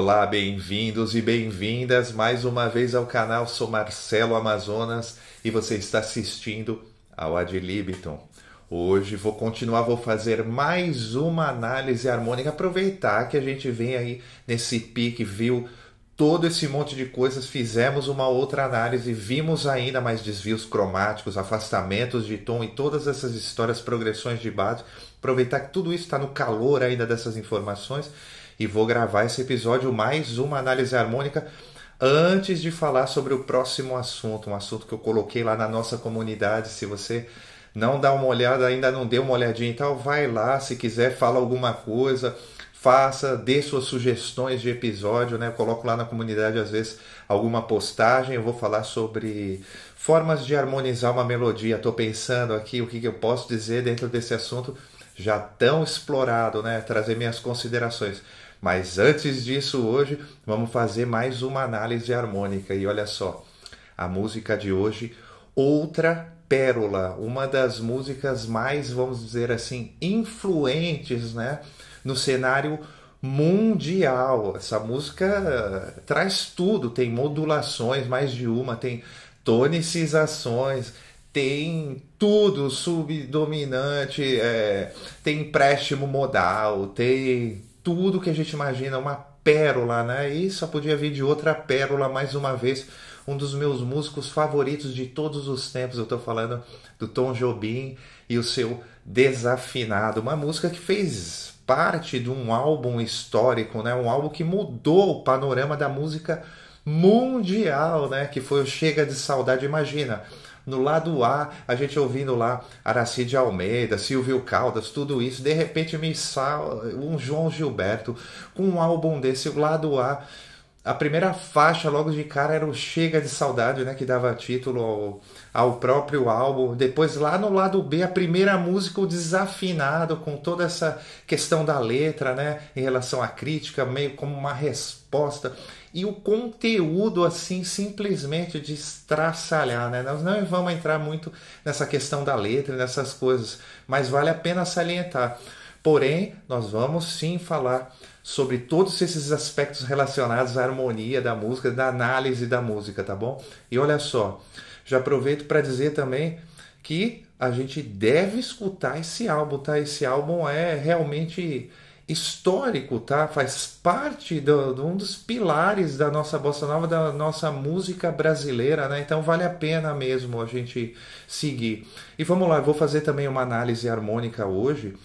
Olá, bem-vindos e bem-vindas mais uma vez ao canal. Sou Marcelo Amazonas e você está assistindo ao Ad Libitum. Hoje vou fazer mais uma análise harmônica. Aproveitar que a gente vem aí nesse pique, viu todo esse monte de coisas, fizemos uma outra análise, vimos ainda mais desvios cromáticos, afastamentos de tom e todas essas histórias, progressões de base. Aproveitar que tudo isso está no calor ainda dessas informações e vou gravar esse episódio, mais uma análise harmônica, antes de falar sobre o próximo assunto, um assunto que eu coloquei lá na nossa comunidade. Se você não dá uma olhada, ainda não deu uma olhadinha e tal, vai lá, se quiser, fala alguma coisa, faça, dê suas sugestões de episódio, né? Eu coloco lá na comunidade, às vezes, alguma postagem. Eu vou falar sobre formas de harmonizar uma melodia. Estou pensando aqui o que eu posso dizer dentro desse assunto, já tão explorado, né? Trazer minhas considerações. Mas antes disso, hoje, vamos fazer mais uma análise harmônica. E olha só, a música de hoje, outra pérola, uma das músicas mais, vamos dizer assim, influentes, né, no cenário mundial. Essa música traz tudo, tem modulações, mais de uma, tem tonicizações, tem tudo, subdominante, tem empréstimo modal, tem tudo que a gente imagina, uma pérola, né? E só podia vir de outra pérola, mais uma vez, um dos meus músicos favoritos de todos os tempos. Eu estou falando do Tom Jobim e o seu Desafinado, uma música que fez parte de um álbum histórico, né? Um álbum que mudou o panorama da música mundial, né? Que foi o Chega de Saudade. Imagina, no lado A, a gente ouvindo lá Aracide Almeida, Silvio Caldas, tudo isso, de repente um João Gilberto com um álbum desse, o lado A, a primeira faixa logo de cara era o Chega de Saudade, né, que dava título ao próprio álbum. Depois lá no lado B, a primeira música, o Desafinado, com toda essa questão da letra, né, em relação à crítica, meio como uma resposta. E o conteúdo, assim, simplesmente de estraçalhar, né? Nós não vamos entrar muito nessa questão da letra, nessas coisas, mas vale a pena salientar. Porém, nós vamos sim falar sobre todos esses aspectos relacionados à harmonia da música, da análise da música, tá bom? E olha só, já aproveito para dizer também que a gente deve escutar esse álbum, tá? Esse álbum é realmente histórico, tá? Faz parte de um dos pilares da nossa bossa nova, da nossa música brasileira, né? Então vale a pena mesmo a gente seguir. E vamos lá, eu vou fazer também uma análise harmônica hoje,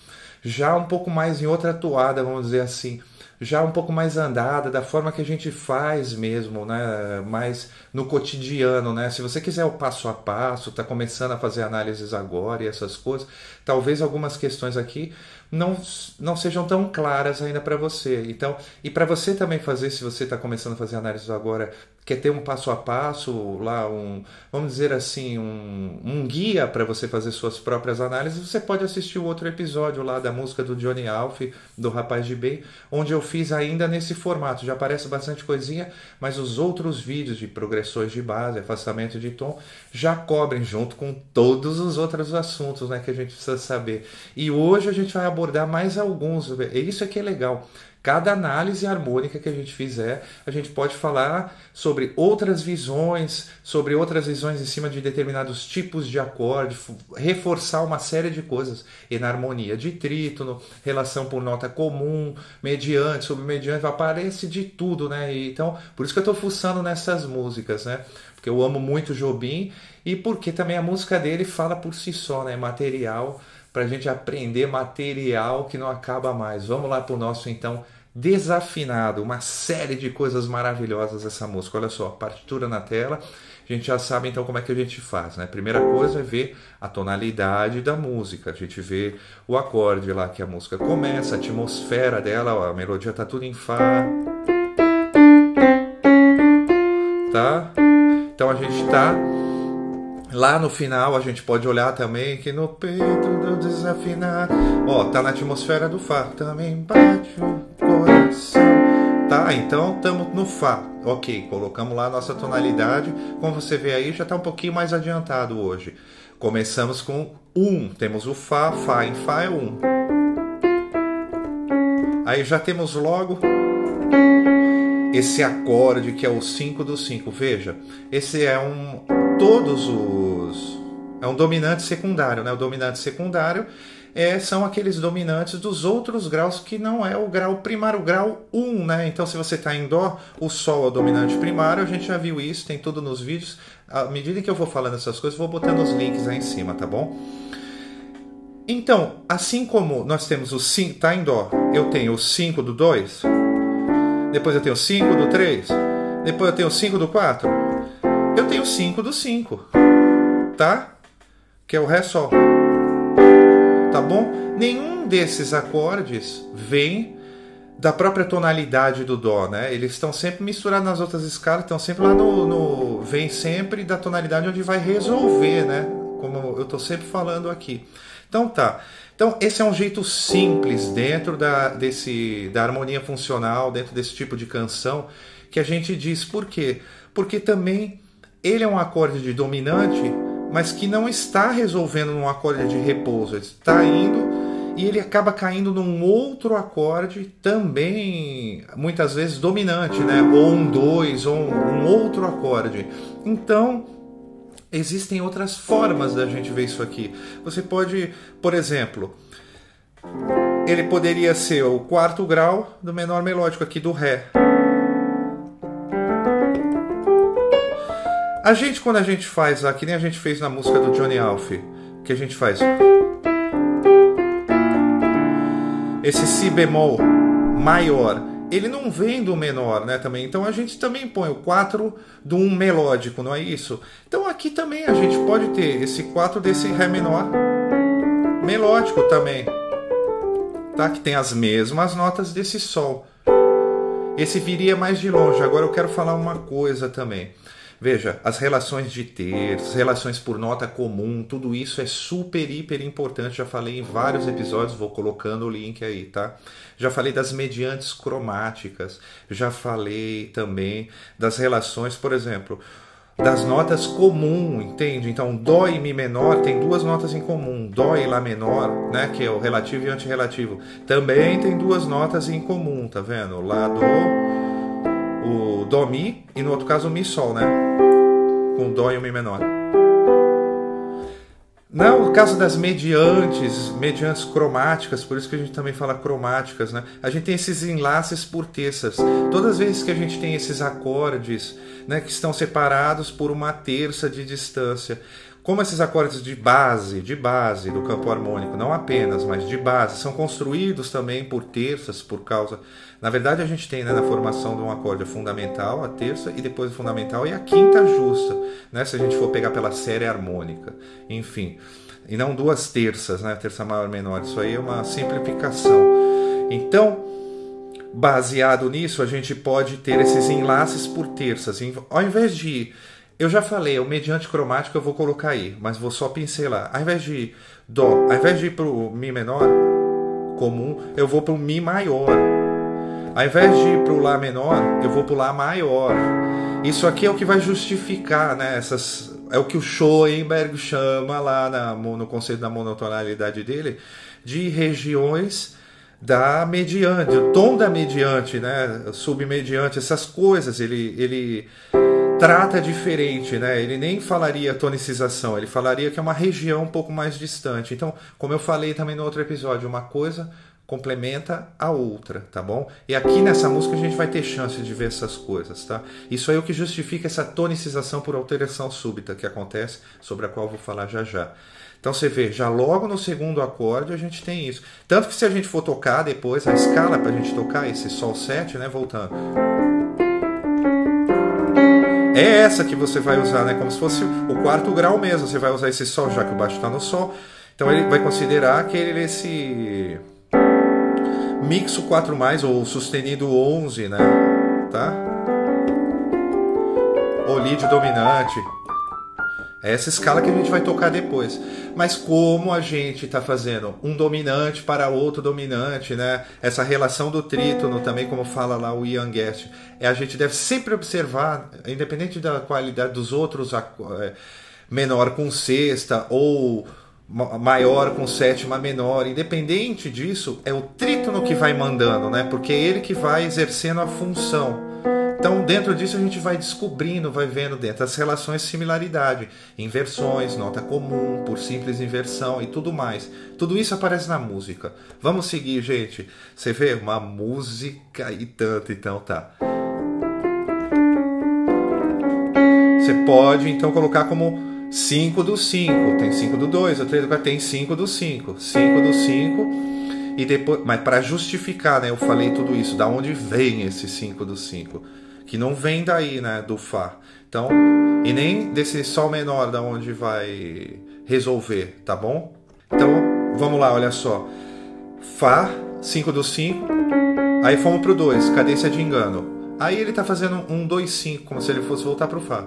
já um pouco mais em outra toada, vamos dizer assim, já um pouco mais andada, da forma que a gente faz mesmo, né? Mais no cotidiano, né? Se você quiser o passo a passo, tá começando a fazer análises agora e essas coisas, talvez algumas questões aqui não sejam tão claras ainda para você. Então, e para você também fazer, se você está começando a fazer análises agora, quer ter um passo a passo, lá vamos dizer assim, um guia para você fazer suas próprias análises, você pode assistir o outro episódio lá da música do Johnny Alf, do Rapaz de Bem, onde eu fiz ainda nesse formato. Já aparece bastante coisinha, mas os outros vídeos de progressões de base, afastamento de tom, já cobrem junto com todos os outros assuntos, né, que a gente precisa saber. E hoje a gente vai abordar mais alguns. Isso aqui é legal. Cada análise harmônica que a gente fizer, a gente pode falar sobre outras visões em cima de determinados tipos de acorde, reforçar uma série de coisas. Enarmonia de trítono, relação por nota comum, mediante, submediante, aparece de tudo, né? Então, por isso que eu estou fuçando nessas músicas, né? Porque eu amo muito Jobim e porque também a música dele fala por si só, né? Material, para a gente aprender material que não acaba mais. Vamos lá para o nosso, então, Desafinado. Uma série de coisas maravilhosas essa música. Olha só, partitura na tela. A gente já sabe, então, como é que a gente faz, né? Primeira coisa é ver a tonalidade da música. A gente vê o acorde lá que a música começa, a atmosfera dela, ó, a melodia tá tudo em Fá. Tá? Então a gente tá lá no final, a gente pode olhar também que no peito do desafinado, ó, tá na atmosfera do Fá, também bate o coração, tá? Então estamos no Fá, ok, colocamos lá a nossa tonalidade, como você vê aí, já tá um pouquinho mais adiantado hoje. Começamos com 1, temos o Fá, Fá em Fá é 1. Aí já temos logo esse acorde que é o 5 do 5. Veja, esse é um dominante secundário, né? O dominante secundário são aqueles dominantes dos outros graus que não é o grau primário, o grau 1, né? Então, se você está em Dó, o Sol é o dominante primário, a gente já viu isso, tem tudo nos vídeos. À medida que eu vou falando essas coisas, vou botando os links aí em cima, tá bom? Então, assim como nós temos o 5, tá em Dó, eu tenho o 5 do 2, depois eu tenho o 5 do 3, depois eu tenho o 5 do 4, eu tenho o 5 do 5, tá? Que é o Ré Sol. Tá bom? Nenhum desses acordes vem da própria tonalidade do Dó, né? Eles estão sempre misturados nas outras escalas, estão sempre lá vem sempre da tonalidade onde vai resolver, né? Como eu estou sempre falando aqui. Então tá. Então esse é um jeito simples dentro da harmonia funcional, dentro desse tipo de canção, que a gente diz por quê? Porque também ele é um acorde de dominante, mas que não está resolvendo num acorde de repouso, ele está indo e ele acaba caindo num outro acorde também, muitas vezes dominante, né? Ou um 2, ou um outro acorde. Então, existem outras formas da gente ver isso aqui. Você pode, por exemplo, ele poderia ser o 4º grau do menor melódico aqui do Ré. Quando a gente faz, que nem a gente fez na música do Johnny Alf, que a gente faz esse Si bemol maior, ele não vem do menor, né, também. Então a gente também põe o 4 do 1 melódico, não é isso? Então aqui também a gente pode ter esse 4 desse Ré menor melódico também, tá? Que tem as mesmas notas desse Sol. Esse viria mais de longe. Agora eu quero falar uma coisa também. Veja, as relações de terços, relações por nota comum, tudo isso é super, hiper importante. Já falei em vários episódios, vou colocando o link aí, tá? Já falei das mediantes cromáticas, já falei também das relações, por exemplo, das notas comum, entende? Então, Dó e Mi menor tem duas notas em comum. Dó e Lá menor, né, que é o relativo e antirrelativo, também tem duas notas em comum, tá vendo? Lá do... o Dó Mi e no outro caso o Mi Sol, né? Com o Dó e o Mi menor. No caso das mediantes cromáticas, por isso que a gente também fala cromáticas, né? A gente tem esses enlaces por terças. Todas as vezes que a gente tem esses acordes, né, que estão separados por uma terça de distância, como esses acordes de base do campo harmônico, não apenas, mas de base, são construídos também por terças, por causa... Na verdade, a gente tem, né, na formação de um acorde fundamental, a terça, e depois o fundamental e a quinta justa, né, se a gente for pegar pela série harmônica, enfim. E não duas terças, né, terça maior menor, isso aí é uma simplificação. Então, baseado nisso, a gente pode ter esses enlaces por terças. Ao invés de... Eu já falei, o mediante cromático eu vou colocar aí, mas vou só pincelar. Ao invés de Dó, ao invés de ir para o Mi menor comum, eu vou para o Mi maior. Ao invés de ir para o Lá menor, eu vou para o Lá maior. Isso aqui é o que vai justificar, né, é o que o Schoenberg chama lá no conceito da monotonalidade dele, de regiões da mediante, o tom da mediante, né, submediante, essas coisas, ele trata diferente, né? Ele nem falaria tonicização, ele falaria que é uma região um pouco mais distante. Então, como eu falei também no outro episódio, uma coisa complementa a outra, tá bom? E aqui nessa música a gente vai ter chance de ver essas coisas, tá? Isso aí é o que justifica essa tonicização por alteração súbita que acontece, sobre a qual eu vou falar já já. Então você vê, já logo no segundo acorde a gente tem isso. Tanto que se a gente for tocar depois, a escala para a gente tocar esse Sol 7, né? Voltando. É essa que você vai usar, né? Como se fosse o 4º grau mesmo. Você vai usar esse Sol, já que o baixo está no Sol. Então ele vai considerar que ele esse mixo 4+, ou sustenido 11, né? Tá? Ou Lead dominante. É essa escala que a gente vai tocar depois. Mas como a gente está fazendo um dominante para outro dominante, né? Essa relação do trítono também, como fala lá o Ian Guest, a gente deve sempre observar, independente da qualidade dos outros, menor com sexta ou maior com sétima menor, independente disso, é o trítono que vai mandando, né? Porque é ele que vai exercendo a função. Então, dentro disso, a gente vai descobrindo, vai vendo dentro as relações de similaridade, inversões, nota comum, por simples inversão e tudo mais. Tudo isso aparece na música. Vamos seguir, gente. Você vê? Uma música e tanto, então tá. Você pode, então, colocar como 5 do 5. Tem 5 do 2, o 3 do 4, tem 5 do 5. 5 do 5. E depois, mas para justificar, né, eu falei tudo isso, da onde vem esse 5 do 5? Que não vem daí, né, do Fá. Então, e nem desse Sol menor da onde vai resolver, tá bom? Então, vamos lá, olha só. Fá, 5 do 5. Aí fomos pro 2, cadência de engano. Aí ele tá fazendo um 2, 5, como se ele fosse voltar pro Fá.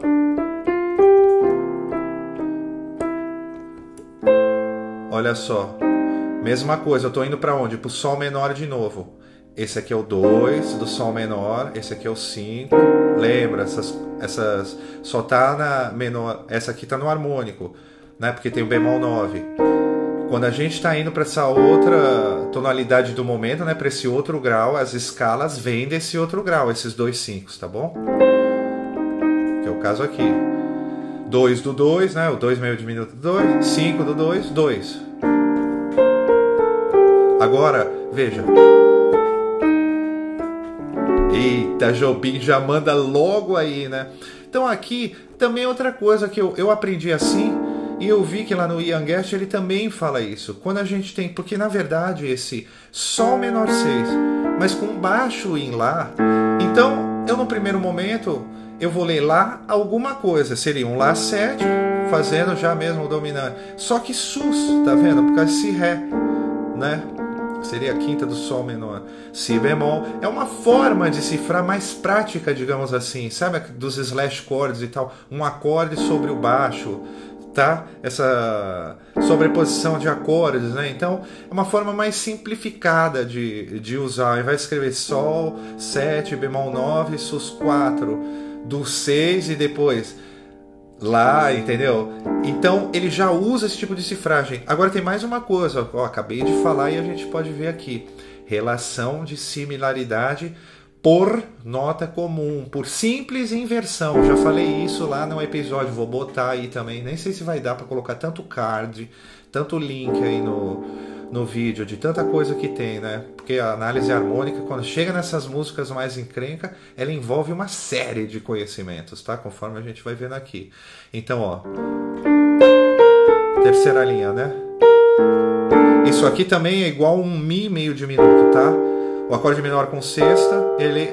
Olha só. Mesma coisa, eu tô indo para onde? Pro Sol menor de novo. Esse aqui é o 2 do Sol menor, esse aqui é o 5. Lembra, essas só tá na menor, essa aqui tá no harmônico, né? Porque tem o bemol 9. Quando a gente tá indo para essa outra tonalidade do momento, né, para esse outro grau, as escalas vêm desse outro grau, esses 2 5, tá bom? Que é o caso aqui. 2 do 2, né? O 2 meio diminuto do 2, 5 do 2, 2. Agora, veja. Eita, Jobim já manda logo aí, né? Então aqui também outra coisa que eu aprendi assim, e eu vi que lá no Ian Guest ele também fala isso. Quando a gente tem, porque na verdade esse Sol menor 6, mas com baixo em Lá, então eu no primeiro momento eu vou ler Lá alguma coisa, seria um Lá 7, fazendo já mesmo o dominante. Só que Sus, tá vendo? Por causa desse Ré, né? Seria a quinta do Sol menor. Si bemol é uma forma de cifrar mais prática, digamos assim, sabe, dos slash chords e tal, um acorde sobre o baixo, tá? Essa sobreposição de acordes, né? Então é uma forma mais simplificada de usar. Ao invés de escrever Sol 7, bemol 9, Sus 4, do 6 e depois Lá, entendeu? Então ele já usa esse tipo de cifragem. Agora tem mais uma coisa, ó, acabei de falar e a gente pode ver aqui. Relação de similaridade por nota comum, por simples inversão. Já falei isso lá no episódio, vou botar aí também. Nem sei se vai dar para colocar tanto card, tanto link aí no vídeo, de tanta coisa que tem, né? Porque a análise harmônica, quando chega nessas músicas mais encrenca, ela envolve uma série de conhecimentos, tá? Conforme a gente vai vendo aqui. Então, ó. Terceira linha, né? Isso aqui também é igual um Mi meio diminuto, tá? O acorde menor com sexta, ele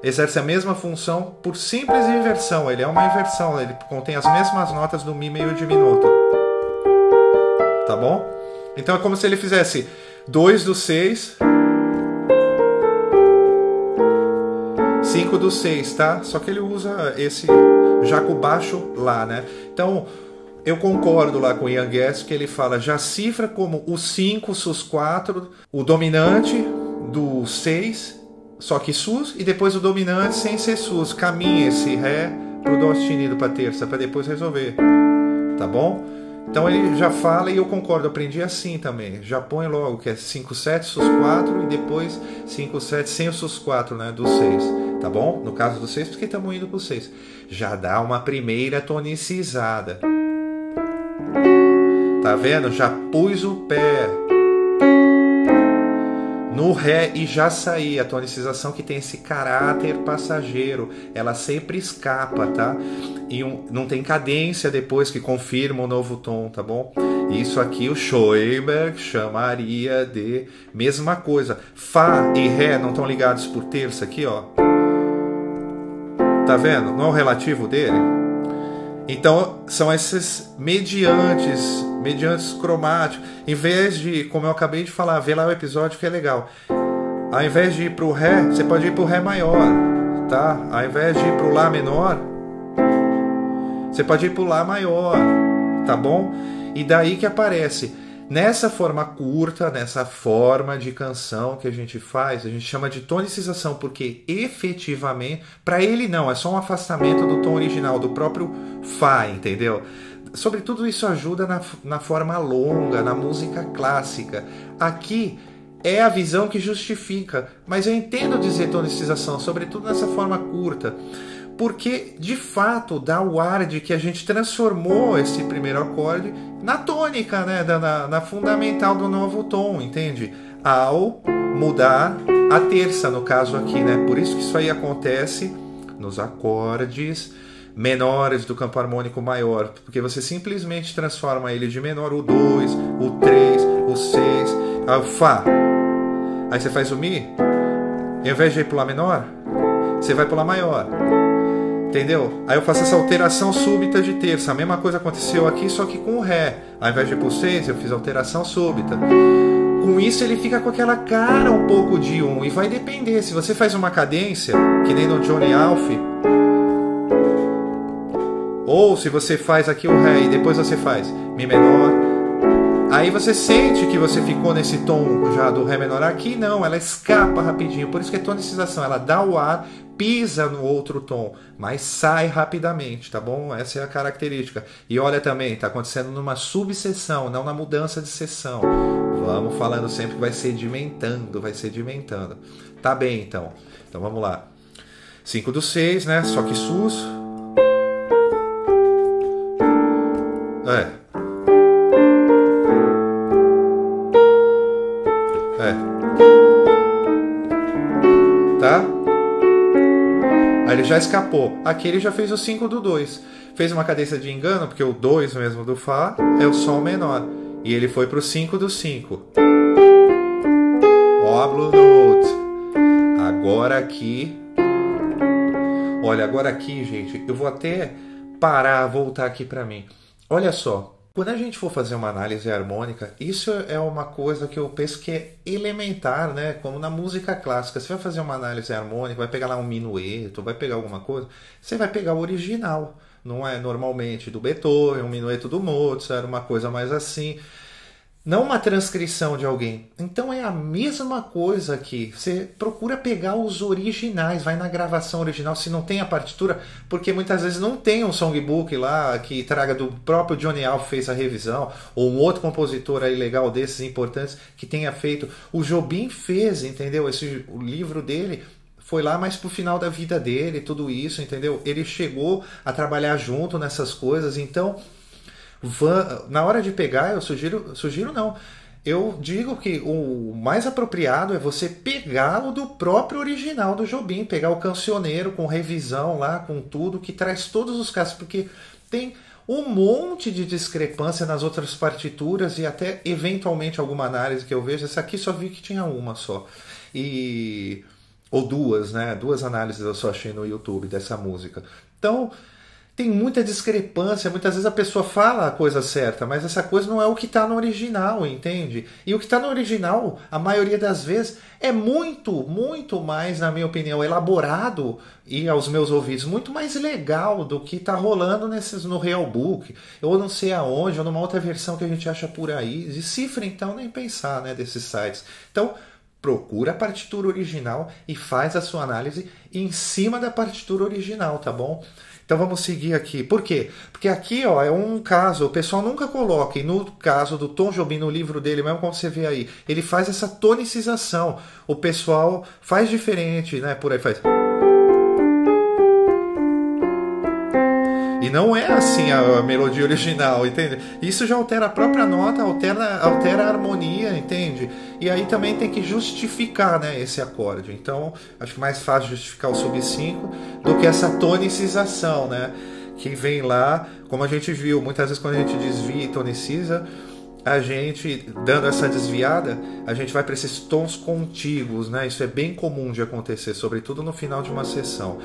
exerce a mesma função por simples inversão. Ele é uma inversão, ele contém as mesmas notas do Mi meio diminuto. Tá bom? Então é como se ele fizesse 2 do 6, 5 do 6, tá? Só que ele usa esse já com baixo Lá, né? Então eu concordo lá com o Ian Guest que ele fala, já cifra como o 5 sus 4, o dominante do 6, só que sus, e depois o dominante sem ser sus. Caminha esse Ré pro Dó sustenido para terça, para depois resolver. Tá bom? Então ele já fala e eu concordo, eu aprendi assim também. Já põe logo que é 5, 7, sus 4 e depois 5, 7 sem o sus 4, né, do 6. Tá bom? No caso do 6, porque estamos indo pro 6. Já dá uma primeira tonicizada. Tá vendo? Já pus o pé no Ré e já saí. A tonicização que tem esse caráter passageiro, ela sempre escapa, tá? E não tem cadência depois que confirma o novo tom, tá bom? Isso aqui o Schoenberg chamaria de mesma coisa. Fá e Ré não estão ligados por terça aqui, ó. Tá vendo? Não é o relativo dele? Então são esses mediantes cromáticos. Em vez de, como eu acabei de falar, vê lá o episódio que é legal. Ao invés de ir pro Ré, você pode ir pro Ré maior, tá? Ao invés de ir pro Lá menor, você pode ir pro Lá maior, tá bom? E daí que aparece, nessa forma curta, nessa forma de canção que a gente faz, a gente chama de tonicização, porque efetivamente, para ele não, é só um afastamento do tom original, do próprio Fá, entendeu? Sobretudo isso ajuda na forma longa, na música clássica. Aqui é a visão que justifica. Mas eu entendo dizer tonicização, sobretudo nessa forma curta, porque de fato dá o ar de que a gente transformou esse primeiro acorde na tônica, né? na fundamental do novo tom, entende? Ao mudar a terça, no caso aqui, né? Por isso que isso aí acontece nos acordes menores do campo harmônico maior, porque você simplesmente transforma ele de menor, o 2, o 3, o 6, o Fá. Aí você faz o Mi, e ao invés de ir pro Lá menor, você vai pro Lá maior. Entendeu? Aí eu faço essa alteração súbita de terça. A mesma coisa aconteceu aqui, só que com o Ré. Ao invés de ir pro 6, eu fiz alteração súbita. Com isso ele fica com aquela cara um pouco de 1. E vai depender. Se você faz uma cadência, que nem no Johnny Alf, ou se você faz aqui o Ré e depois você faz Mi menor, aí você sente que você ficou nesse tom já do Ré menor. Aqui não, ela escapa rapidinho. Por isso que é tonicização. Ela dá o ar, pisa no outro tom, mas sai rapidamente, tá bom? Essa é a característica. E olha também, tá acontecendo numa subseção, não na mudança de seção. Vamos falando sempre que vai sedimentando, vai sedimentando. Tá bem, então. Então vamos lá. 5 do 6, né? Só que sus. Tá? Aí ele já escapou. Aqui ele já fez o 5 do 2. Fez uma cadência de engano, porque o 2 mesmo do Fá é o Sol menor. E ele foi pro 5 do 5. Ó a Blue Note. Agora aqui. Olha, agora aqui, gente, eu vou até parar, voltar aqui pra mim. Olha só. Quando a gente for fazer uma análise harmônica, isso é uma coisa que eu penso que é elementar, né? Como na música clássica. Você vai fazer uma análise harmônica, vai pegar lá um minueto, vai pegar alguma coisa, você vai pegar o original. Não é normalmente do Beethoven, um minueto do Mozart, uma coisa mais assim. Não uma transcrição de alguém. Então é a mesma coisa aqui. Você procura pegar os originais, vai na gravação original, se não tem a partitura, porque muitas vezes não tem um songbook lá que traga do próprio Johnny Alf fez a revisão, ou um outro compositor aí legal desses importantes que tenha feito. O Jobim fez, entendeu? O livro dele foi lá mais pro final da vida dele, tudo isso, entendeu? Ele chegou a trabalhar junto nessas coisas, então na hora de pegar, eu sugiro não. Eu digo que o mais apropriado é você pegar o do próprio original do Jobim, pegar o cancioneiro com revisão lá, com tudo, que traz todos os casos, porque tem um monte de discrepância nas outras partituras e até eventualmente alguma análise que eu vejo. Essa aqui só vi que tinha uma só. Ou duas, né? 2 análises eu só achei no YouTube dessa música. Então tem muita discrepância, muitas vezes a pessoa fala a coisa certa, mas essa coisa não é o que está no original, entende? E o que está no original, a maioria das vezes, é muito, muito mais, na minha opinião, elaborado e aos meus ouvidos, muito mais legal do que está rolando no Real Book, ou não sei aonde, ou numa outra versão que a gente acha por aí. De cifra, então, nem pensar, né, desses sites. Então, procura a partitura original e faz a sua análise em cima da partitura original, tá bom? Então vamos seguir aqui. Por quê? Porque aqui ó, é um caso, o pessoal nunca coloca, e no caso do Tom Jobim, no livro dele, mesmo como você vê aí, ele faz essa tonicização. O pessoal faz diferente, né? Por aí faz. E não é assim a melodia original, entende? Isso já altera a própria nota, altera a harmonia, entende? E aí também tem que justificar, né, esse acorde. Então, acho que mais fácil justificar o sub 5 do que essa tonicização, né? Que vem lá, como a gente viu, muitas vezes quando a gente desvia e toniciza, a gente, dando essa desviada, a gente vai para esses tons contíguos, né? Isso é bem comum de acontecer, sobretudo no final de uma sessão.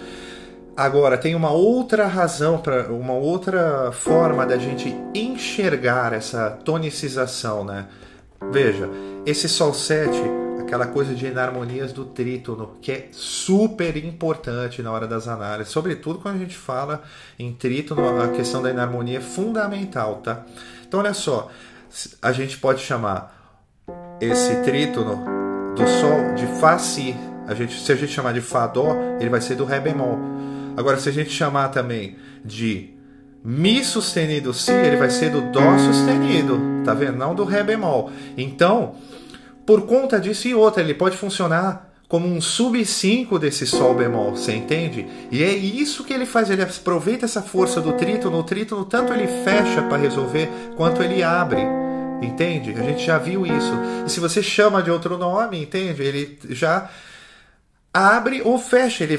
Agora, tem uma outra razão, uma outra forma da gente enxergar essa tonicização, né? Veja, esse Sol 7, aquela coisa de enarmonias do trítono, que é super importante na hora das análises, sobretudo quando a gente fala em trítono, a questão da enarmonia é fundamental, tá? Então, olha só, a gente pode chamar esse trítono do Sol de Fá Si. Se a gente chamar de Fá Dó, ele vai ser do Ré bemol. Agora, se a gente chamar também de Mi sustenido Si, ele vai ser do Dó sustenido, tá vendo? Não do Ré bemol. Então, por conta disso e outra, ele pode funcionar como um sub-5 desse Sol bemol, você entende? E é isso que ele faz, ele aproveita essa força do trítono, o trítono tanto ele fecha para resolver, quanto ele abre, entende? A gente já viu isso. E se você chama de outro nome, entende? Ele já abre ou fecha, ele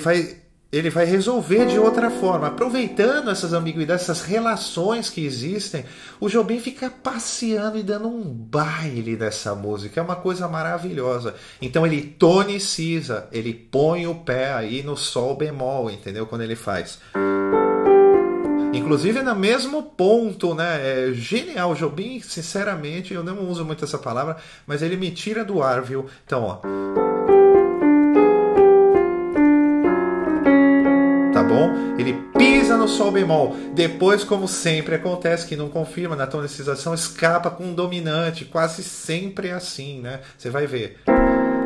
vai resolver de outra forma. Aproveitando essas ambiguidades, essas relações que existem, o Jobim fica passeando e dando um baile nessa música. É uma coisa maravilhosa. Então ele toniciza, ele põe o pé aí no Sol bemol, entendeu? Quando ele faz. Inclusive no mesmo ponto, né? É genial. O Jobim, sinceramente, eu não uso muito essa palavra, mas ele me tira do ar, viu? Então, ó. Tá bom? Ele pisa no Sol bemol. Depois, como sempre acontece, que não confirma na tonicização, escapa com um dominante. Quase sempre é assim, né? Você vai ver.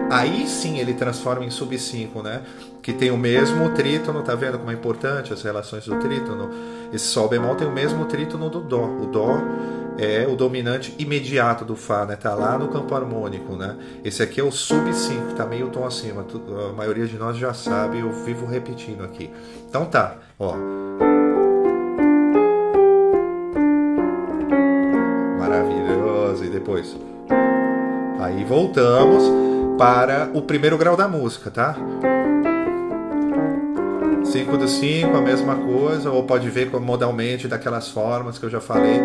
Aí sim ele transforma em sub-5, né? Que tem o mesmo trítono, tá vendo como é importante as relações do trítono? Esse Sol bemol tem o mesmo trítono do Dó. O Dó é o dominante imediato do Fá, né? Tá lá no campo harmônico, né? Esse aqui é o sub-5, tá meio tom acima. A maioria de nós já sabe, eu vivo repetindo aqui. Então tá, ó. Maravilhoso. E depois? Aí voltamos para o primeiro grau da música, tá? 5 do 5, a mesma coisa, ou pode ver modalmente daquelas formas que eu já falei.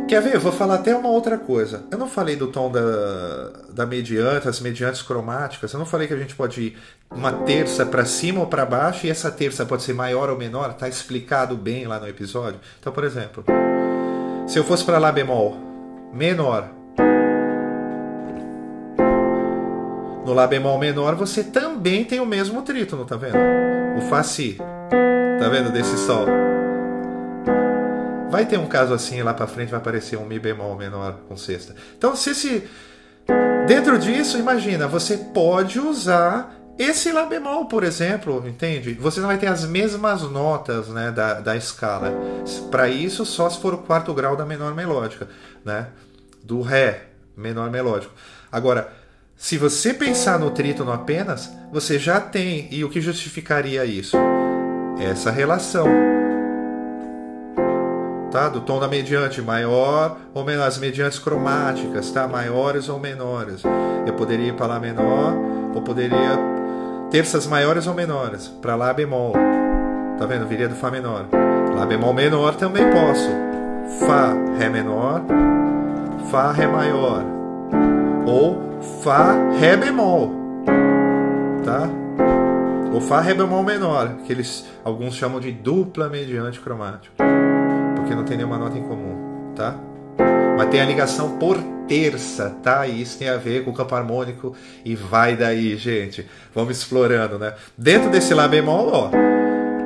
Quer ver? Eu vou falar até uma outra coisa. Eu não falei do tom da mediante, as mediantes cromáticas. Eu não falei que a gente pode ir uma terça para cima ou para baixo, e essa terça pode ser maior ou menor. Tá explicado bem lá no episódio. Então, por exemplo, se eu fosse para Lá bemol menor, no Lá bemol menor você também tem o mesmo trítono, tá vendo? O Fá Si, tá vendo? Desse Sol. Vai ter um caso assim, lá pra frente vai aparecer um Mi bemol menor com sexta. Então, dentro disso, imagina, você pode usar esse Lá bemol, por exemplo, entende? Você não vai ter as mesmas notas, né, da escala. Para isso, só se for o quarto grau da menor melódica, né? Do Ré menor melódico. Agora, se você pensar no trítono apenas, você já tem, e o que justificaria isso? Essa relação, tá? Do tom da mediante, maior ou menor, as mediantes cromáticas, tá? Maiores ou menores. Eu poderia ir para Lá menor, ou poderia terças maiores ou menores, para Lá bemol, tá vendo? Viria do Fá menor. Lá bemol menor também posso. Fá, Ré menor, Fá, Ré maior, ou Fá, Ré bemol, tá? Ou Fá, Ré bemol menor, que alguns chamam de dupla mediante cromática, porque não tem nenhuma nota em comum, tá? Mas tem a ligação por terça, tá? E isso tem a ver com o campo harmônico e vai daí, gente. Vamos explorando, né? Dentro desse Lá bemol, ó,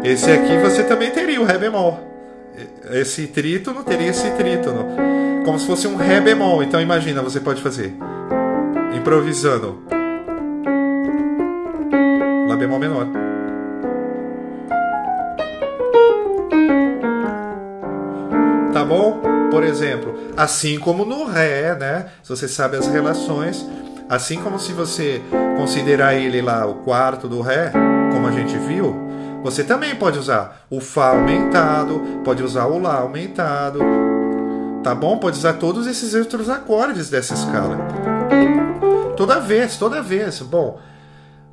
esse aqui você também teria o Ré bemol. Esse trítono teria esse trítono, como se fosse um Ré bemol. Então imagina, você pode fazer improvisando Lá bemol menor, tá bom? Por exemplo, assim como no Ré, né? Se você sabe as relações, assim como se você considerar ele lá o quarto do Ré, como a gente viu, você também pode usar o Fá aumentado, pode usar o Lá aumentado, tá bom? Pode usar todos esses outros acordes dessa escala. Toda vez. Bom,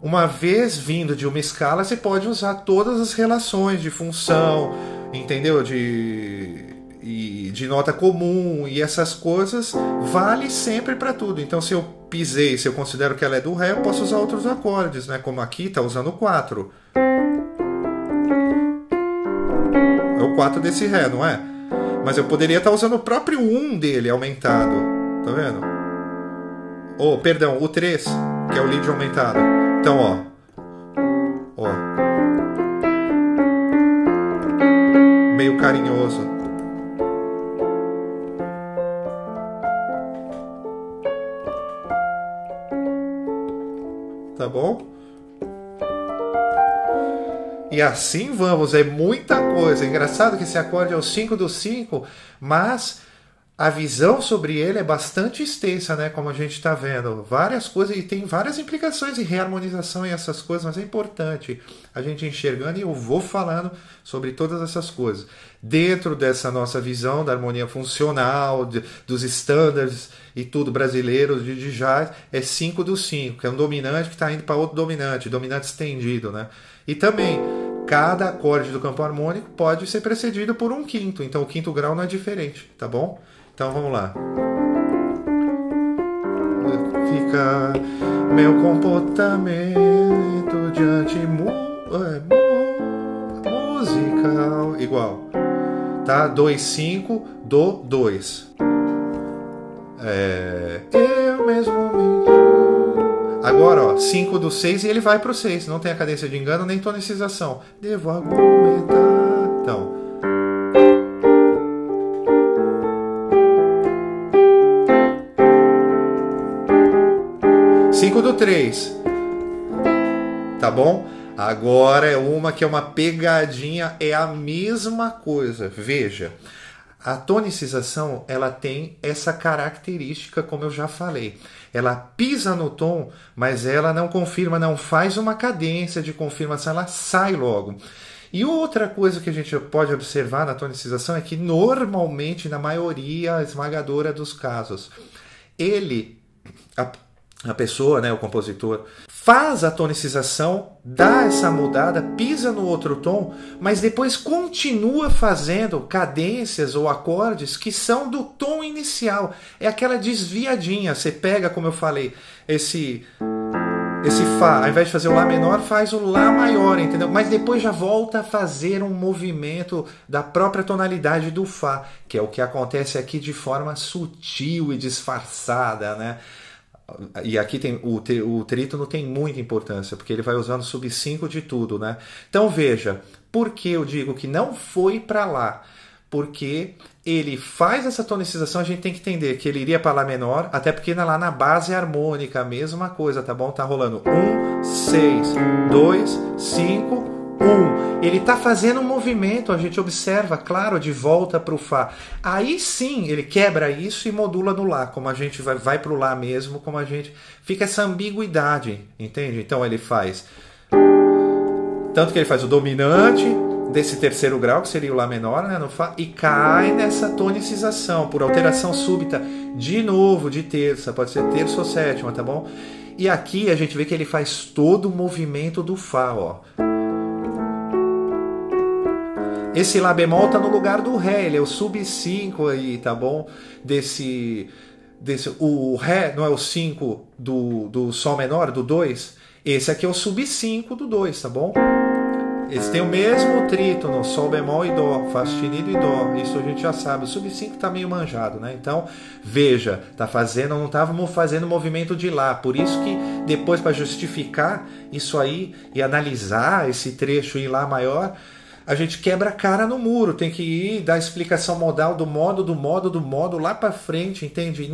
uma vez vindo de uma escala, você pode usar todas as relações de função, entendeu? De nota comum e essas coisas, vale sempre para tudo. Então, se eu pisei, se eu considero que ela é do Ré, eu posso usar outros acordes, né? Como aqui está usando o 4. É o 4 desse Ré, não é? Mas eu poderia estar usando o próprio 1 dele aumentado, tá vendo? Oh, perdão, o 3, que é o lead aumentado. Então, ó. Meio carinhoso. Tá bom? E assim vamos, é muita coisa. É engraçado que esse acorde é o 5 do 5, mas a visão sobre ele é bastante extensa, né? Como a gente está vendo. Várias coisas, e tem várias implicações em reharmonização e essas coisas, mas é importante a gente enxergando, e eu vou falando sobre todas essas coisas. Dentro dessa nossa visão da harmonia funcional, dos estándares e tudo brasileiros de jazz, é 5 do 5, que é um dominante que está indo para outro dominante estendido, né? E também, cada acorde do campo harmônico pode ser precedido por um quinto, então o quinto grau não é diferente, tá bom? Então vamos lá. Fica meu comportamento diante musical igual, tá? 2, 5, do 2. Eu mesmo me... Agora, ó, 5 do 6 e ele vai pro 6. Não tem a cadência de engano nem tonicização. Devo argumentar. Então. 5 do 3. Tá bom? Agora é uma que é uma pegadinha, é a mesma coisa. Veja, a tonicização, ela tem essa característica, como eu já falei. Ela pisa no tom, mas ela não confirma, não faz uma cadência de confirmação, ela sai logo. E outra coisa que a gente pode observar na tonicização é que normalmente, na maioria esmagadora dos casos, a pessoa, né, o compositor, faz a tonicização, dá essa mudada, pisa no outro tom, mas depois continua fazendo cadências ou acordes que são do tom inicial. É aquela desviadinha. Você pega, como eu falei, esse Fá, ao invés de fazer o Lá menor, faz o Lá maior, entendeu? Mas depois já volta a fazer um movimento da própria tonalidade do Fá, que é o que acontece aqui de forma sutil e disfarçada, né? E aqui tem o trítono tem muita importância, porque ele vai usando sub 5 de tudo, né? Então veja, por que eu digo que não foi para lá? Porque ele faz essa tonicização, a gente tem que entender que ele iria para Lá menor, até porque lá na base harmônica, a mesma coisa, tá bom? Tá rolando 1, 6, 2, 5, 1. Ele tá fazendo um movimento, a gente observa, claro, de volta para o Fá. Aí sim, ele quebra isso e modula no Lá, como a gente vai para o Lá mesmo, como a gente... Fica essa ambiguidade, entende? Então ele faz... Tanto que ele faz o dominante desse terceiro grau, que seria o Lá menor, né, no Fá, e cai nessa tonicização, por alteração súbita, de novo, de terça, pode ser terça ou sétima, tá bom? E aqui a gente vê que ele faz todo o movimento do Fá, ó. Esse Lá bemol tá no lugar do Ré, ele é o sub 5 aí, tá bom? O Ré não é o 5 do Sol menor, do 2? Esse aqui é o sub 5 do 2, tá bom? Eles têm o mesmo trítono, Sol bemol e Dó, Fá sustenido e Dó, isso a gente já sabe. O sub 5 tá meio manjado, né? Então, veja, não estávamos fazendo movimento de Lá, por isso que depois, para justificar isso aí e analisar esse trecho em Lá maior, a gente quebra a cara no muro, tem que ir dar explicação modal do modo lá para frente, entende?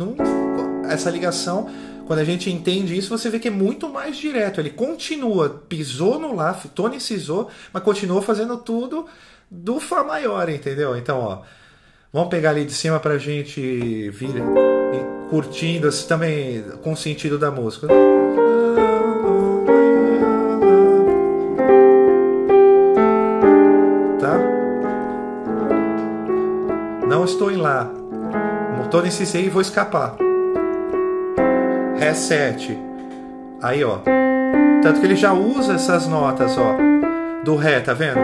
Essa ligação, quando a gente entende isso, você vê que é muito mais direto. Ele continua, pisou no Lá, tonicizou, mas continuou fazendo tudo do Fá maior, entendeu? Então, ó, vamos pegar ali de cima pra gente vir curtindo, assim, também com o sentido da música. Não estou em Lá, tonicizei e vou escapar. Ré 7. Aí, ó. Tanto que ele já usa essas notas, ó, do Ré, tá vendo?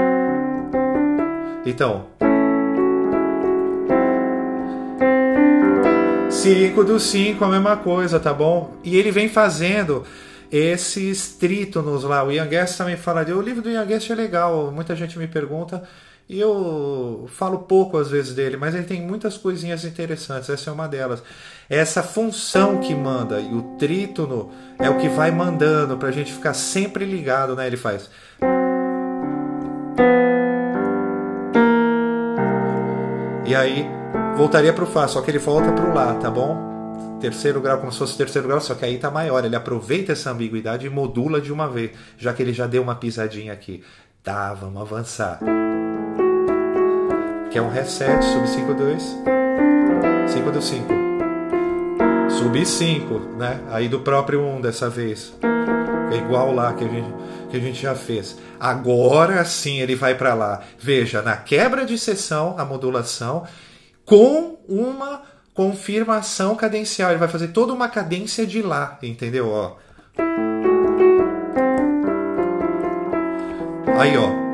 Então. 5 do 5, a mesma coisa, tá bom? E ele vem fazendo esses trítonos lá. O Ian Guest também fala o livro do Ian Guest é legal, muita gente me pergunta. E eu falo pouco às vezes dele, mas ele tem muitas coisinhas interessantes, essa é uma delas. Essa função que manda, e o trítono é o que vai mandando pra gente ficar sempre ligado, né? Ele faz. E aí, voltaria pro Fá, só que ele volta pro Lá, tá bom? Terceiro grau, como se fosse terceiro grau, só que aí tá maior. Ele aproveita essa ambiguidade e modula de uma vez, já que ele já deu uma pisadinha aqui. Tá, vamos avançar. Que é um Ré 7, sub 5, 2. 5 do 5. Sub 5, né? Aí do próprio 1 dessa vez. É igual lá que a gente já fez. Agora sim ele vai para lá. Veja, na quebra de seção, a modulação, com uma confirmação cadencial. Ele vai fazer toda uma cadência de lá, entendeu? Ó. Aí, ó.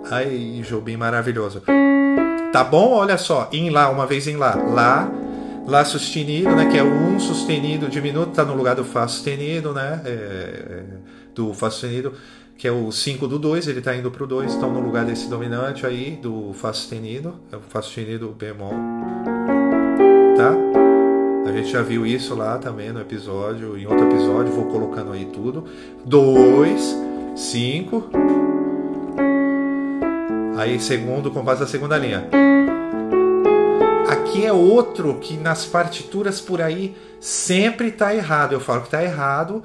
Aí, Jobim maravilhoso. Tá bom? Olha só. Em Lá, uma vez em Lá. Lá sustenido, né? Que é o 1 sustenido diminuto, tá no lugar do Fá sustenido, né? Do Fá sustenido, que é o 5 do 2, ele tá indo pro 2, então no lugar desse dominante aí, do Fá sustenido, é o Fá sustenido bemol. Tá? A gente já viu isso lá também no episódio, em outro episódio, vou colocando aí tudo. 2, 5. Aí segundo compasso da segunda linha. Aqui é outro que nas partituras por aí sempre está errado. Eu falo que está errado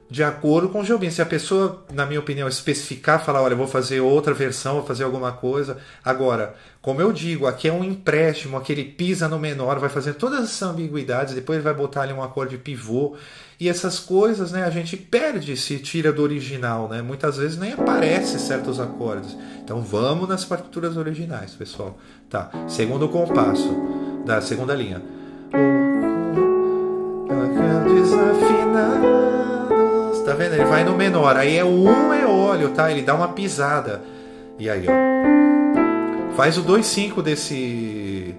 de acordo com o Jobim. Se a pessoa, na minha opinião, especificar, falar, olha, eu vou fazer outra versão, vou fazer alguma coisa. Agora, como eu digo, aqui é um empréstimo, aqui ele pisa no menor, vai fazer todas essas ambiguidades, depois ele vai botar ali um acorde pivô. E essas coisas, né, a gente perde se tira do original, né? Muitas vezes nem aparece certos acordes. Então vamos nas partituras originais, pessoal. Tá, segundo compasso da segunda linha. Desafinados. Tá vendo? Ele vai no menor. Aí é o 1 eólio, tá? Ele dá uma pisada. E aí, ó. Faz o 2/5 desse...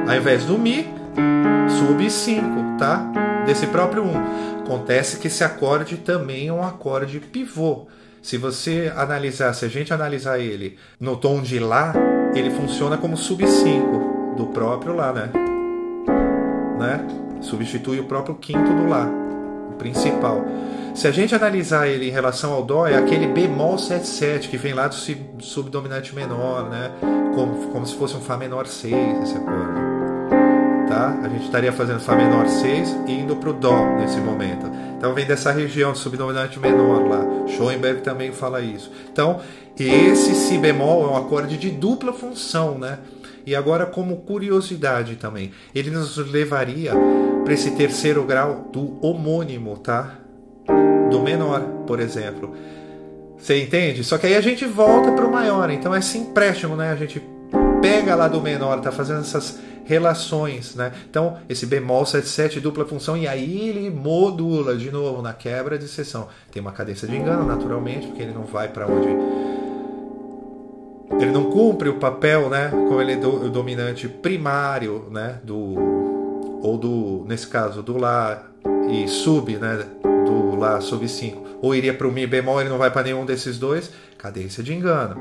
Ao invés do Mi, sub 5, tá? Desse próprio 1. Acontece que esse acorde também é um acorde pivô. Se você analisar, se a gente analisar ele no tom de Lá, ele funciona como sub 5 do próprio Lá, né? Substitui o próprio quinto do Lá, o principal. Se a gente analisar ele em relação ao Dó, é aquele bemol 7/7 que vem lá do subdominante menor, né? Como se fosse um Fá menor 6 esse acorde. Tá? A gente estaria fazendo Fá menor 6 e indo para o Dó nesse momento. Então vem dessa região subdominante menor lá. Schoenberg também fala isso. Então esse Si bemol é um acorde de dupla função, né? E agora, como curiosidade também, ele nos levaria para esse terceiro grau do homônimo, tá? Do menor, por exemplo. Você entende? Só que aí a gente volta para o maior. Então é esse empréstimo, né? A gente pega lá do menor, tá fazendo essas relações, né? Então, esse bemol 7/7 dupla função, e aí ele modula de novo na quebra de seção. Tem uma cadência de engano, naturalmente, porque ele não vai para onde... Ele não cumpre o papel, né? Como ele é o dominante primário, né? Nesse caso, do Lá e sub, né? Do Lá sub 5. Ou iria para o Mi bemol, ele não vai para nenhum desses dois. Cadência de engano.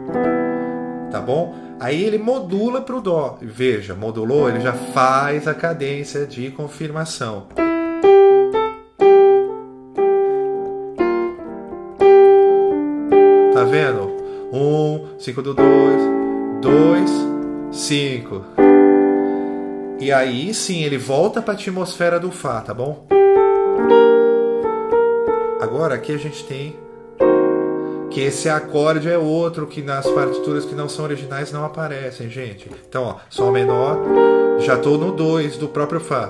Tá bom? Aí ele modula para o Dó. Veja, modulou, ele já faz a cadência de confirmação. Tá vendo? 1, 5 do 2, 2, 5. E aí sim, ele volta para a atmosfera do Fá, tá bom? Agora aqui a gente tem que esse acorde é outro que nas partituras que não são originais não aparecem, gente. Então, ó, Sol menor, já estou no 2 do próprio Fá.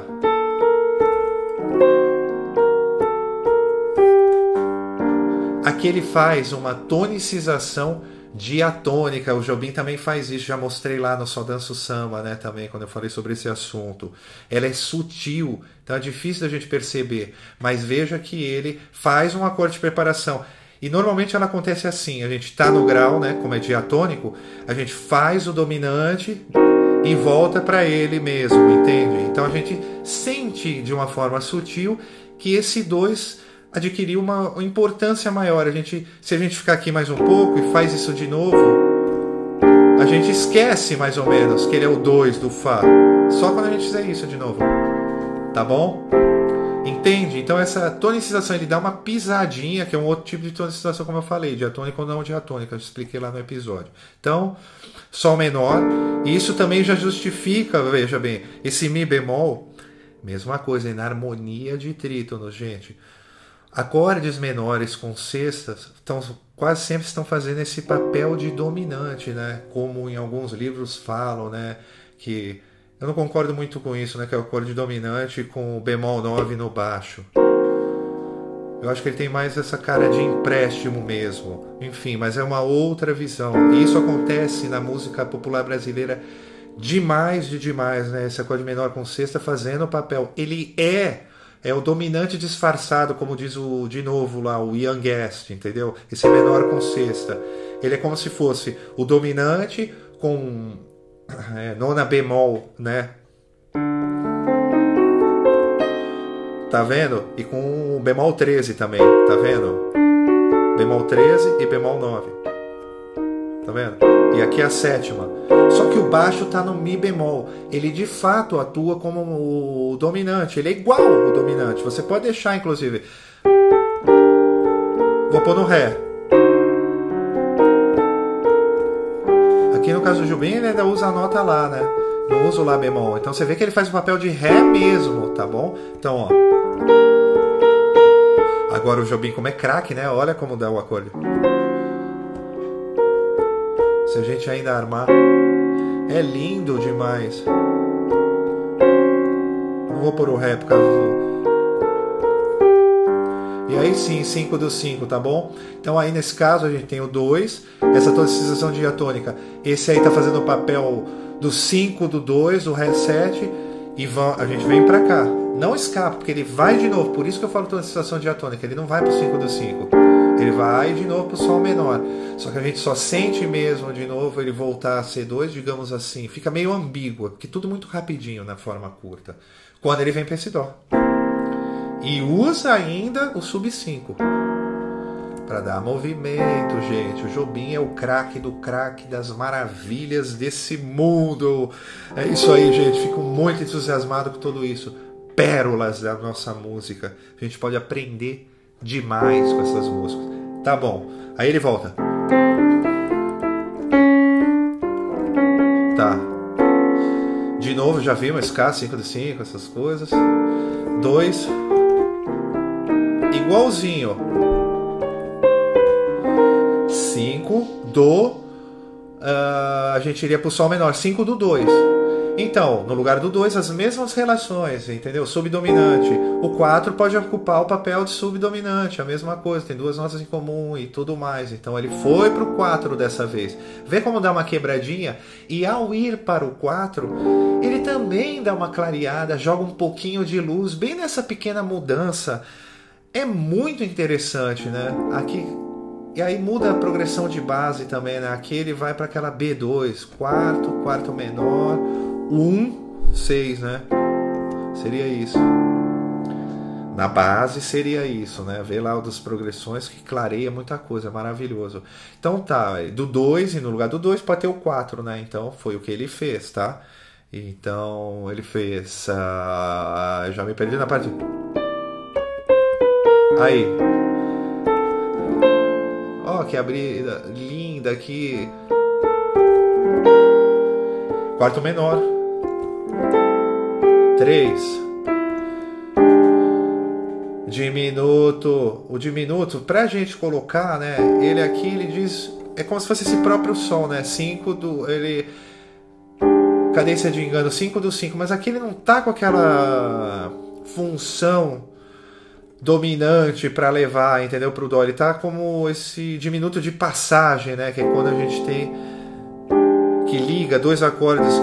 Aqui ele faz uma tonicização diatônica. O Jobim também faz isso, já mostrei lá no Só Danço Samba, né, também, quando eu falei sobre esse assunto. Ela é sutil, então é difícil da gente perceber, mas veja que ele faz um acorde de preparação. E normalmente ela acontece assim, a gente está no grau, né, como é diatônico, a gente faz o dominante e volta para ele mesmo, entende? Então a gente sente de uma forma sutil que esse 2 adquiriu uma importância maior. Se a gente ficar aqui mais um pouco e faz isso de novo, a gente esquece mais ou menos que ele é o 2 do Fá. Só quando a gente fizer isso de novo. Tá bom? Entende? Então essa tonicização, ele dá uma pisadinha, que é um outro tipo de tonicização, como eu falei, diatônica ou não diatônica, eu expliquei lá no episódio. Então, Sol menor, e isso também já justifica, veja bem, esse Mi bemol, mesma coisa, na harmonia de trítonos, gente. Acordes menores com sextas quase sempre estão fazendo esse papel de dominante, né? Como em alguns livros falam, né? Que eu não concordo muito com isso, né? Que é o acorde dominante com o bemol 9 no baixo. Eu acho que ele tem mais essa cara de empréstimo mesmo. Enfim, mas é uma outra visão. E isso acontece na música popular brasileira demais, né? Esse acorde menor com sexta fazendo o papel. Ele é o dominante disfarçado, como diz de novo lá, o Ian Guest, entendeu? Esse menor com sexta. Ele é como se fosse o dominante com nona bemol, né? Tá vendo? E com o bemol 13 também, tá vendo? Bemol 13 e bemol 9. Tá vendo? E aqui a sétima. Só que o baixo tá no mi bemol. Ele de fato atua como o dominante. Ele é igual ao dominante. Você pode deixar, inclusive. Vou pôr no ré. Aqui no caso do Jobim ele ainda usa a nota lá, né? Não usa o lá bemol. Então você vê que ele faz o papel de ré mesmo, tá bom? Então, ó. Agora o Jobim, como é craque, né? Olha como dá o acorde. Se a gente ainda armar, é lindo demais. Não vou pôr o ré por causa do... E aí sim, 5 do 5, tá bom? Então aí nesse caso a gente tem o 2, essa tonificação diatônica. Esse aí tá fazendo o papel do 5 do 2, do ré 7, e a gente vem pra cá. Não escapa, porque ele vai de novo, por isso que eu falo tonificação diatônica, ele não vai pro 5 do 5. Ele vai de novo pro sol menor. Só que a gente só sente mesmo de novo ele voltar a ser 2, digamos assim. Fica meio ambíguo, porque tudo muito rapidinho na forma curta. Quando ele vem para esse dó. E usa ainda o sub 5. Para dar movimento, gente. O Jobim é o craque do craque das maravilhas desse mundo. É isso aí, gente. Fico muito entusiasmado com tudo isso. Pérolas da nossa música. A gente pode aprender demais com essas músicas. Tá bom. Aí ele volta. Tá. De novo, já vimos K, 5 de 5, essas coisas. 2. Igualzinho. 5 do... a gente iria pro sol menor. 5 do 2. Então, no lugar do 2, as mesmas relações, entendeu? Subdominante. O 4 pode ocupar o papel de subdominante, a mesma coisa, tem duas notas em comum e tudo mais. Então ele foi para o 4 dessa vez. Vê como dá uma quebradinha? E ao ir para o 4, ele também dá uma clareada, joga um pouquinho de luz, bem nessa pequena mudança. É muito interessante, né? Aqui... E aí muda a progressão de base também, né? Aqui ele vai para aquela B2, quarto menor, 1, 6, né? Seria isso. Na base seria isso, né? Vê lá o das progressões que clareia muita coisa, é maravilhoso. Então tá, do 2 e no lugar do 2 pode ter o 4, né? Então foi o que ele fez, tá? Então ele fez... já me perdi na parte... Aí... Ó, que abrida linda aqui. Quarto menor. 3. Diminuto. O diminuto, pra gente colocar, né? Ele aqui, ele diz... É como se fosse esse próprio som, né? 5 do... Ele... Cadência de engano, 5 do 5. Mas aqui ele não tá com aquela função... dominante para levar, entendeu, pro dó. Ele tá como esse diminuto de passagem, né, que é quando a gente tem que liga dois acordes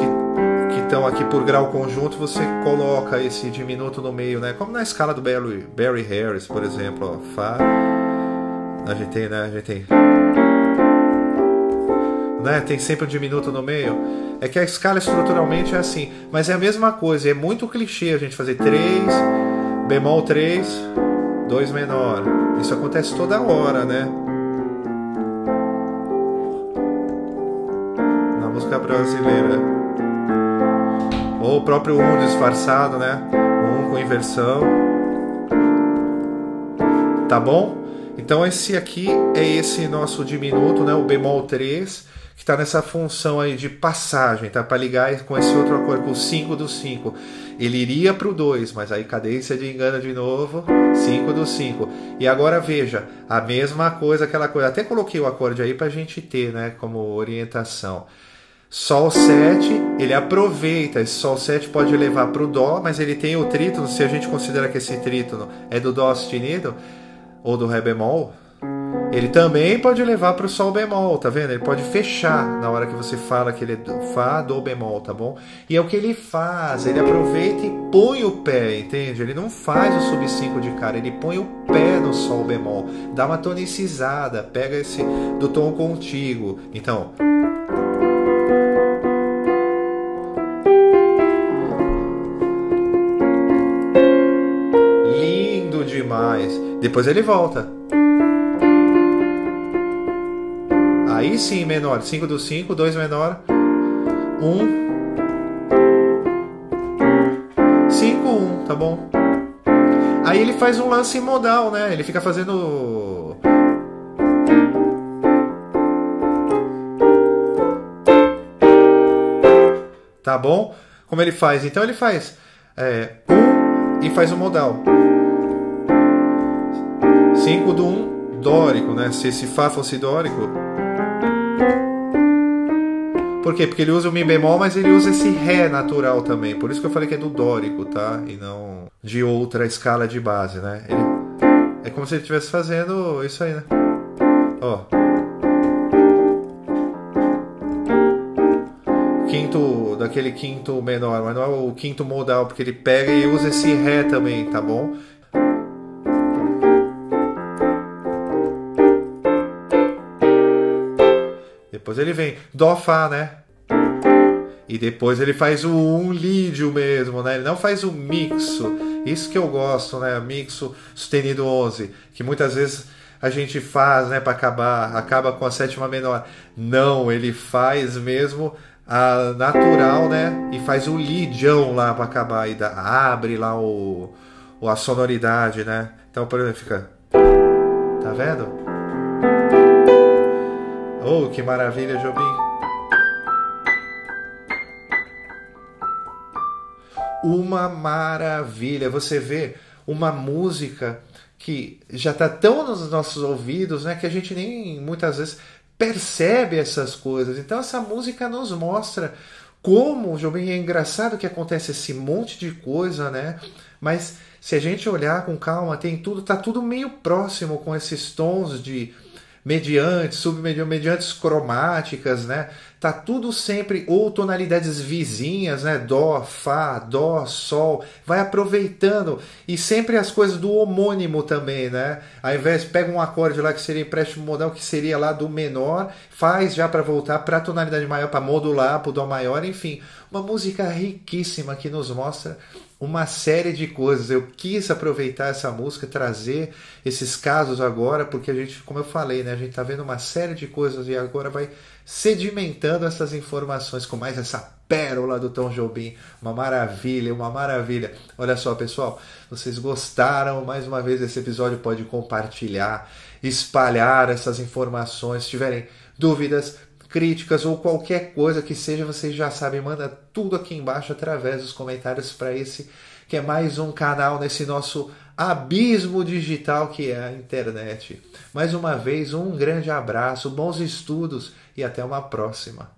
que estão aqui por grau conjunto, você coloca esse diminuto no meio, né, como na escala do Barry Harris, por exemplo, ó, Fá, a gente tem, né, né, tem sempre um diminuto no meio. É que a escala estruturalmente é assim, mas é a mesma coisa, é muito clichê a gente fazer 3, bemol 3, 2 menor. Isso acontece toda hora, né? Na música brasileira. Ou o próprio 1 disfarçado, né? 1 com inversão. Tá bom? Então esse aqui é esse nosso diminuto, né? O bemol 3, que está nessa função aí de passagem, tá? Para ligar com esse outro acorde, com o 5 do 5. Ele iria para o 2, mas aí cadência de engano de novo, 5 do 5. E agora veja, a mesma coisa, aquela coisa. Até coloquei o acorde aí para a gente ter, né, como orientação. Sol 7, ele aproveita, esse Sol 7 pode levar para o Dó, mas ele tem o trítono, se a gente considera que esse trítono é do Dó sustenido, ou do Ré bemol, ele também pode levar para o Sol bemol, tá vendo? Ele pode fechar na hora que você fala que ele é do Fá, do bemol, tá bom? E é o que ele faz, ele aproveita e põe o pé, entende? Ele não faz o sub 5 de cara, ele põe o pé no Sol bemol, dá uma tonicizada, pega esse do tom contíguo. Então... demais. Depois ele volta. Aí sim, menor. 5 do 5, 2 menor. 1. 5, 1, tá bom? Aí ele faz um lance modal, né? Ele fica fazendo... Tá bom? Como ele faz? Então ele faz 1 e faz um modal. 5 do 1, dórico, né? Se esse Fá fosse dórico. Por quê? Porque ele usa o Mi bemol, mas ele usa esse Ré natural também. Por isso que eu falei que é do dórico, tá? E não de outra escala de base, né? É como se ele estivesse fazendo isso aí, né? Ó. Quinto, daquele quinto menor, mas não é o quinto modal, porque ele pega e usa esse Ré também, tá bom? Depois ele vem Dó, Fá, né? E depois ele faz o 1 lídio mesmo, né? Ele não faz o mixo. Isso que eu gosto, né? Mixo sustenido 11. Que muitas vezes a gente faz, né? Para acabar. Acaba com a sétima menor. Não, ele faz mesmo a natural, né? E faz o lidião lá para acabar. E abre lá a sonoridade, né? Então, por exemplo, fica... Tá vendo? Oh, que maravilha, Jobim! Uma maravilha! Você vê uma música que já está tão nos nossos ouvidos, né, que a gente nem muitas vezes percebe essas coisas. Então essa música nos mostra como, Jobim, é engraçado que acontece esse monte de coisa, né? Mas se a gente olhar com calma, tem tudo, tá tudo meio próximo com esses tons de mediantes, submediantes cromáticas, né? Tá tudo sempre, ou tonalidades vizinhas, né? Dó, Fá, Dó, Sol, vai aproveitando, e sempre as coisas do homônimo também, né? Ao invés, pega um acorde lá que seria empréstimo modal, que seria lá do menor, faz já para voltar para a tonalidade maior, para modular para o Dó maior, enfim, uma música riquíssima que nos mostra uma série de coisas. Eu quis aproveitar essa música, trazer esses casos agora, porque a gente, como eu falei, né, a gente está vendo uma série de coisas e agora vai sedimentando essas informações com mais essa pérola do Tom Jobim. Uma maravilha, uma maravilha. Olha só, pessoal, vocês gostaram mais uma vez desse episódio, pode compartilhar, espalhar essas informações. Se tiverem dúvidas, críticas ou qualquer coisa que seja, vocês já sabem, manda tudo aqui embaixo através dos comentários para esse que é mais um canal nesse nosso abismo digital que é a internet. Mais uma vez, um grande abraço, bons estudos e até uma próxima.